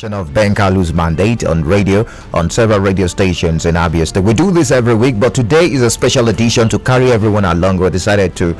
edition of Ben Kalu'S Mandate on radio, on several radio stations in Abia State. We do this every week, but today is a special edition to carry everyone along. We decided to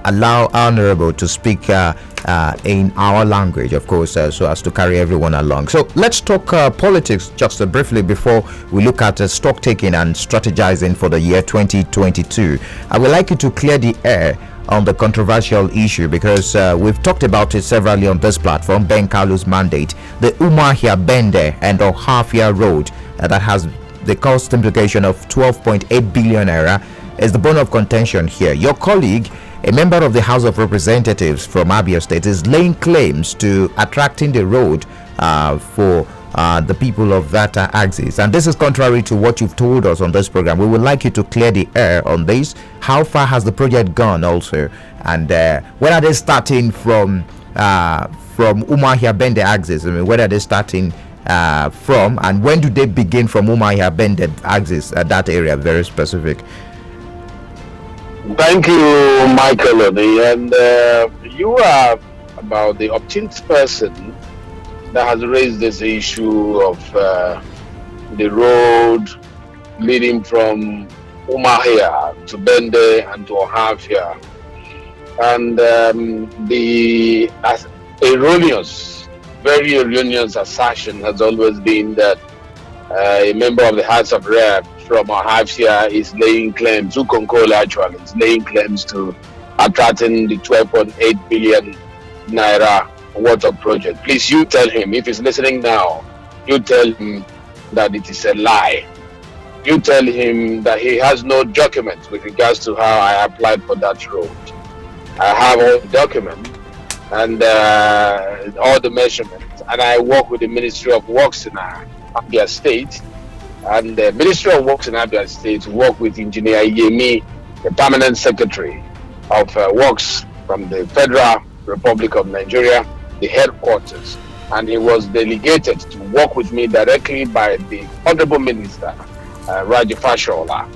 allow Honorable to speak in our language, of course, so as to carry everyone along. So let's talk politics just briefly before we look at stock taking and strategizing for the year 2022. I would like you to clear the air on the controversial issue because we've talked about it severally on this platform. Ben Kalu'S Mandate, the Umuahia, Bende and Ohafia road that has the cost implication of 12.8 billion naira is the bone of contention here. Your colleague, a member of the House of Representatives from Abia State, is laying claims to attracting the road for the people of that axis, and this is contrary to what you've told us on this program. We would like you to clear the air on this. How far has the project gone also, and when are they starting from Umuahia Bende axis? I mean, where are they starting from, and when do they begin from Umuahia Bende axis, that area? Very specific. Thank you, Michael, and you are about the 18th person that has raised this issue of the road leading from Umuahia to Bende and to Ohafia, and the very erroneous assertion has always been that a member of the House of Rep from Ohafia is laying claims, actually is laying claims to attracting the 12.8 billion naira worth of project. Please, you tell him, if he's listening now, you tell him that it is a lie. You tell him that he has no documents with regards to how I applied for that road. I have all the documents and all the measurements, and I work with the Ministry of Works in Abia State, and the Ministry of Works in Abia State work with Engineer Yemi, the Permanent Secretary of Works from the Federal Republic of Nigeria, the headquarters, and he was delegated to work with me directly by the Honorable Minister Raji Fashola.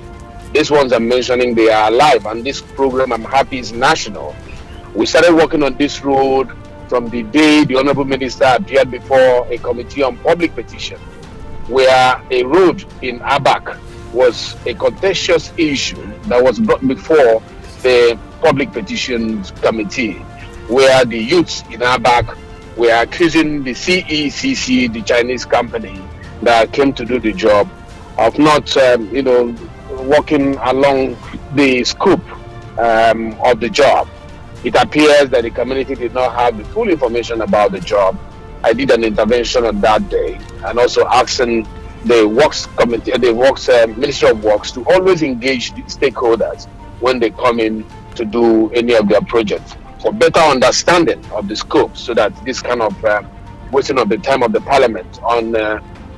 These ones I'm mentioning, they are alive, and this program, I'm happy, is national. We started working on this road from the day the Honorable Minister appeared before a committee on public petition, where a road in Abak was a contentious issue that was brought before the public petitions committee, where the youths in Abak were accusing the CECC, the Chinese company that came to do the job, of not, working along the scope of the job. It appears that the community did not have the full information about the job. I did an intervention on that day, and also asking the Works Committee, Ministry of Works, to always engage the stakeholders when they come in to do any of their projects, for better understanding of the scope, so that this kind of wasting of the time of the Parliament on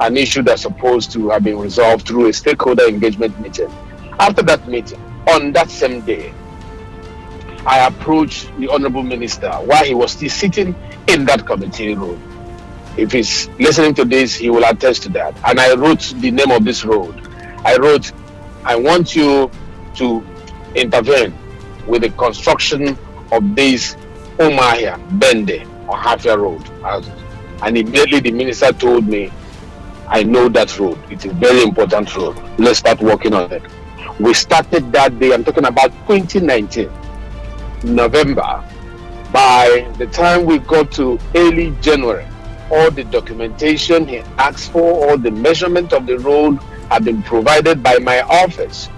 an issue that's supposed to have been resolved through a stakeholder engagement meeting. After that meeting, on that same day, I approached the Honorable Minister while he was still sitting in that committee room. If he's listening to this, he will attest to that. And I wrote the name of this road. I wrote, I want you to intervene with the construction of this Umuahia, Bende, Ohafia road. And immediately the minister told me, I know that road. It's a very important road. Let's start working on it. We started that day, I'm talking about 2019, November. By the time we got to early January, all the documentation he asked for, all the measurement of the road had been provided by my office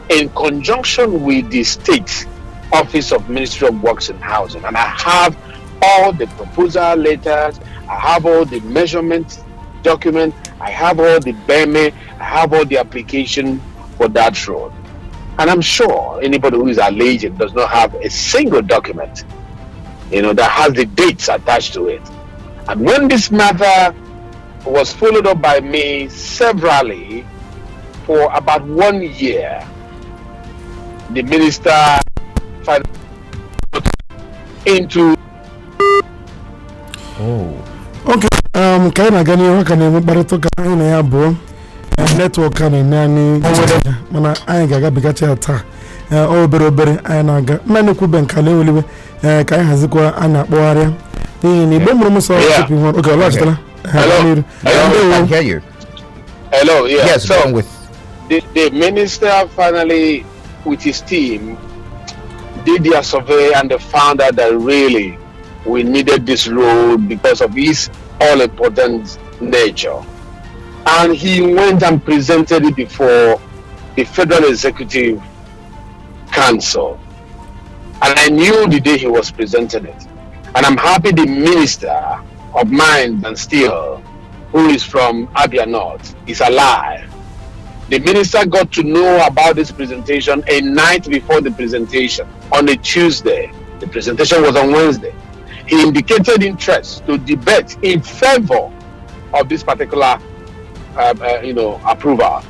in conjunction with the State Office of Ministry of Works and Housing. And I have all the proposal letters, I have all the measurement documents, I have all the BEME, I have all the application for that road. And I'm sure anybody who is alleged does not have a single document, that has the dates attached to it. And when this matter was followed up by me severally for about 1 year, the minister finally into. Okay. Kaina gani waka ne mbarito kana ya bo network kana nani mana ai gaga bigati ata obere ai na ga mane ku benkale oliwe kai hazikwa ana kpoaria ni bomro muso keeping on. Okay, last Hello. Hello, I can hear you. Hello, yeah. Yes, so go on with. The minister finally, with his team, did their survey and they found out that really we needed this road because of its all-important nature. And he went and presented it before the Federal Executive Council. And I knew the day he was presenting it. And I'm happy the Minister of Mines and Steel, who is from Abia North, is alive. The minister got to know about this presentation a night before the presentation, on a Tuesday. The presentation was on Wednesday. He indicated interest to debate in favor of this particular, approval.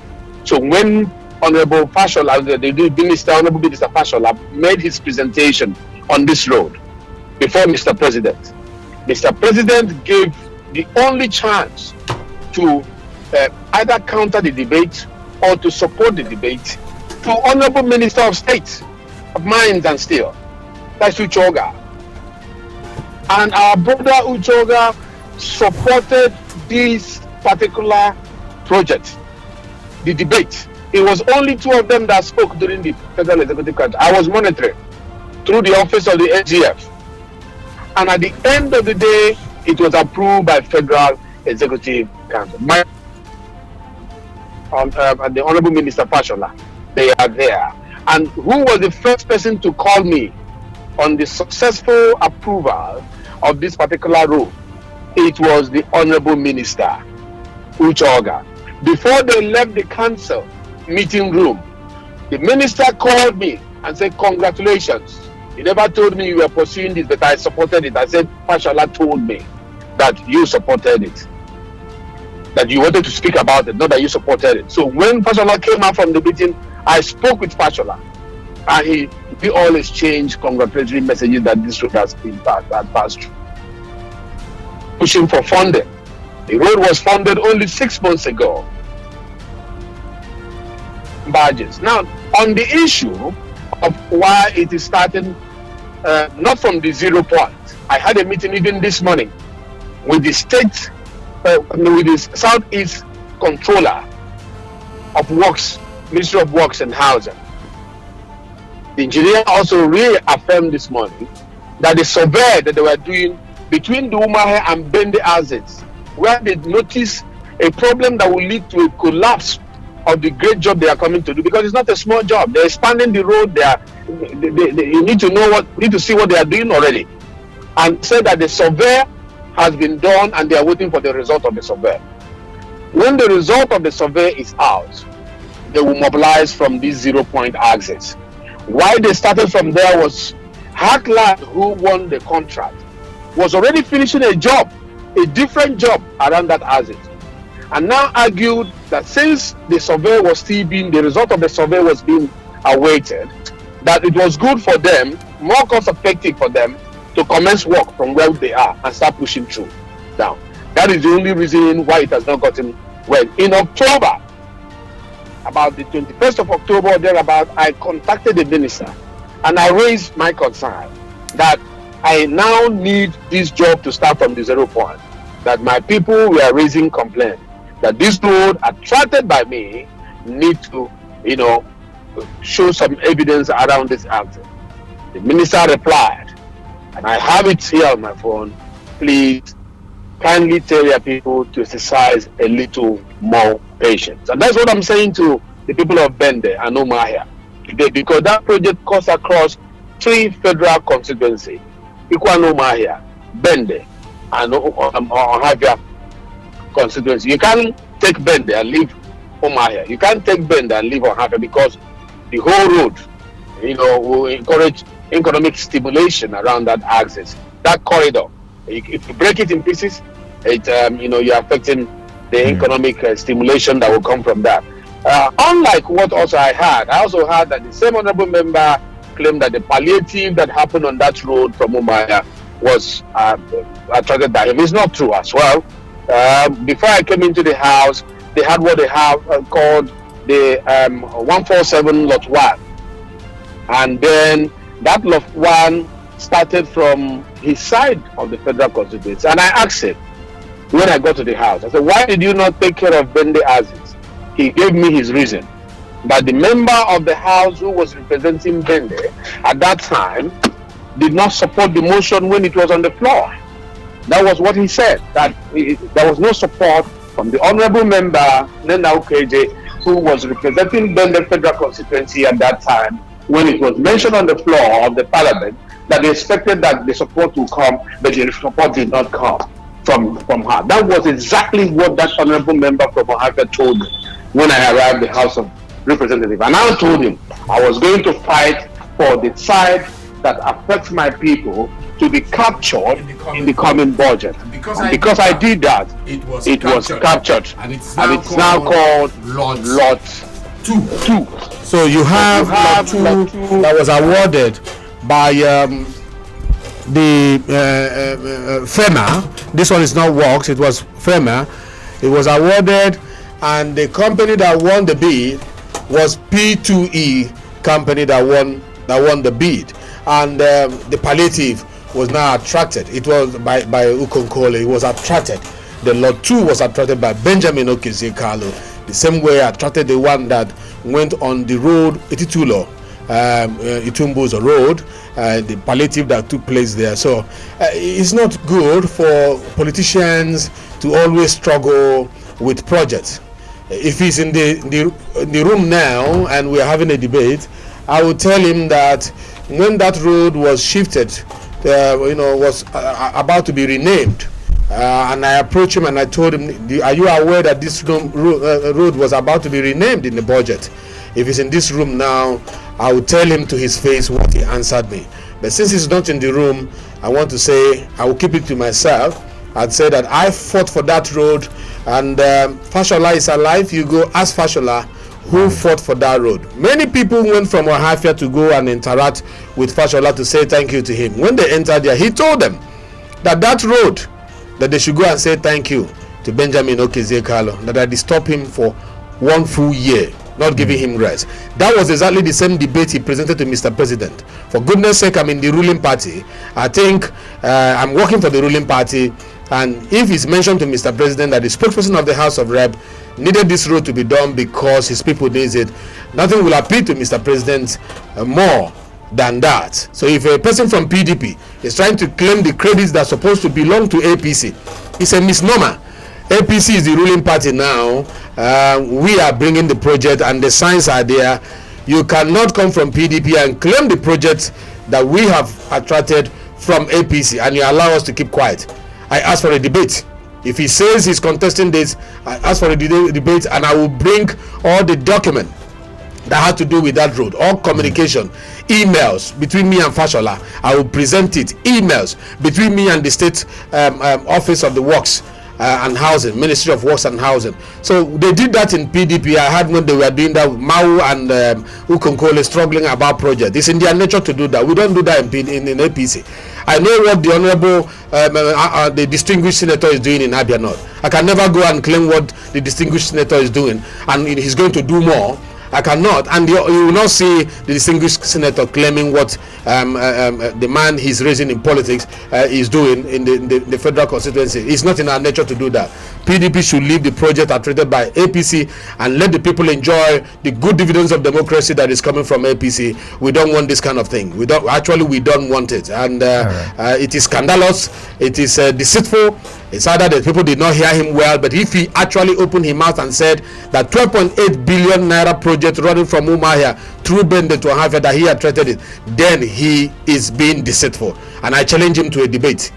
So when Honorable Fashola, Honorable Minister Fashola, made his presentation on this road before Mr. President, Mr. President gave the only chance to either counter the debate or to support the debate to Honorable Minister of State of Mines and Steel, that's Uchoga. And our brother Uchoga supported this particular project, the debate. It was only two of them that spoke during the Federal Executive Council. I was monitoring through the office of the AGF. And at the end of the day, it was approved by Federal Executive Council. The Honorable Minister Fashola, they are there. And who was the first person to call me on the successful approval of this particular road? It was the Honorable Minister Uchoga. Before they left the council meeting room, the minister called me and said, "Congratulations. You never told me you were pursuing this, but I supported it." I said, "Fashola told me that you supported it, that you wanted to speak about it, not that you supported it." So when Fashola came out from the meeting, I spoke with Fashola, and we all exchanged congratulatory messages that this road has been passed through. Pushing for funding. The road was funded only 6 months ago. Badges. Now, on the issue of why it is starting not from the 0 point, I had a meeting even this morning with the state, with the Southeast Controller of Works, Ministry of Works and Housing. The engineer also reaffirmed this morning that the survey that they were doing between the Umuahia and Bende assets, where they noticed a problem that will lead to a collapse of the great job they are coming to do, because it's not a small job. They're expanding the road. You need to see what they are doing already, and said that the survey has been done and they are waiting for the result of the survey. When the result of the survey is out, they will mobilize from these 0 point axis. Why they started from there was Heartland, who won the contract, was already finishing a job, a different job around that axis, and now argued that since the survey was still being, the result of the survey was being awaited, that it was good for them, more cost effective for them, to commence work from where they are and start pushing through down. That is the only reason why it has not gotten well. In October, about the 21st of October or thereabout, I contacted the minister and I raised my concern that I now need this job to start from the 0 point. That my people were raising complaint that this road attracted by me need to, show some evidence around this answer. The minister replied, and I have it here on my phone, "Please kindly tell your people to exercise a little more patience." And that's what I'm saying to the people of Bende and Umuahia today, because that project cuts across 3 federal constituencies: Umuahia, Bende, and Ohafia constituency. You can't take Bende and leave Umuahia. You can't take Bende and leave Ohafia, because the whole road, will encourage economic stimulation around that axis, that corridor. If you break it in pieces, you're affecting the economic stimulation that will come from that. Unlike what also I also heard that the same honorable member claimed that the palliative that happened on that road from Umuahia was attracted by him. It's not true as well. Before I came into the house, they had what they have called the 147 Lot 1. And then that Lot 1 started from his side of the federal constituency. And I asked him, when I got to the house. I said, why did you not take care of Bende as is? He gave me his reason. That the member of the house who was representing Bende at that time did not support the motion when it was on the floor. That was what he said, that there was no support from the honorable member, Nena Ukeje, who was representing Bende Federal Constituency at that time, when it was mentioned on the floor of the parliament that they expected that the support would come, but the support did not come from her. That was exactly what that honorable member from Ohafia told me when I arrived at the House of Representatives. And I told him I was going to fight for the side that affects my people to be captured in the coming budget. And because I did that, it was captured. And it's now called Lot 2. So you have Lot 2 that was awarded by the FEMA. This one is not Works, it was FEMA. It was awarded, and the company that won the bid was P2E company that won the bid, and the palliative was now attracted. It was by Ukonkole. It was attracted. The Lot 2 was attracted by Benjamin Okezie Kalu, the same way attracted the one that went on the road Ititulo, Itumbuzo Road, the palliative that took place there. So it's not good for politicians to always struggle with projects. If he's in the room now and we're having a debate, I would tell him that when that road was shifted, was about to be renamed, and I approached him and I told him, are you aware that this road was about to be renamed in the budget? If he's in this room now, I will tell him to his face what he answered me. But since he's not in the room, I want to say, I will keep it to myself. I'd say that I fought for that road, and Fashola is alive. You go ask Fashola who fought for that road. Many people went from Ohafia to go and interact with Fashola to say thank you to him. When they entered there, he told them that road, that they should go and say thank you to Benjamin Okezie Kalu, that I disturbed him for 1 full year, not giving him rest. That was exactly the same debate he presented to Mr. President. For goodness sake, I'm in the ruling party. I think I'm working for the ruling party, and if it's mentioned to Mr. President that the spokesperson of the House of Rep needed this road to be done because his people needs it, nothing will appeal to Mr. President more than that. So if a person from PDP is trying to claim the credits that are supposed to belong to APC, it's a misnomer. APC is the ruling party now. We are bringing the project and the signs are there. You cannot come from PDP and claim the project that we have attracted from APC and you allow us to keep quiet. I ask for a debate. If he says he's contesting this, I ask for a debate, and I will bring all the document that had to do with that road, all communication, emails between me and Fashola. I will present it. Emails between me and the state office of the works and housing, Ministry of Works and Housing. So they did that in PDP. I had when they were doing that, Mau and Ukonkole struggling about project. It's in their nature to do that. We don't do that in APC. I know what the honorable, the distinguished senator is doing in Abia North. I can never go and claim what the distinguished senator is doing, and he's going to do more. I cannot, and you will not see the distinguished senator claiming what the man he's raising in politics is doing in the federal constituency. It's not in our nature to do that. PDP should leave the project attributed by APC and let the people enjoy the good dividends of democracy that is coming from APC. We don't want this kind of thing. We don't want it, and it is scandalous. It is deceitful. It's either that people did not hear him well, but if he actually opened his mouth and said that 12.8 billion naira project running from Umuahia through Bende to Ohafia, that he had treated it, then he is being deceitful. And I challenge him to a debate.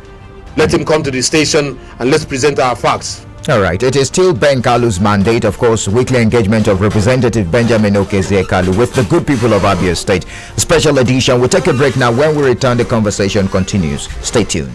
Let him come to the station and let's present our facts. All right, it is still Ben Kalu's mandate, of course, weekly engagement of Representative Benjamin Okezie Kalu with the good people of Abia State. Special edition. We'll take a break now. When we return, the conversation continues. Stay tuned.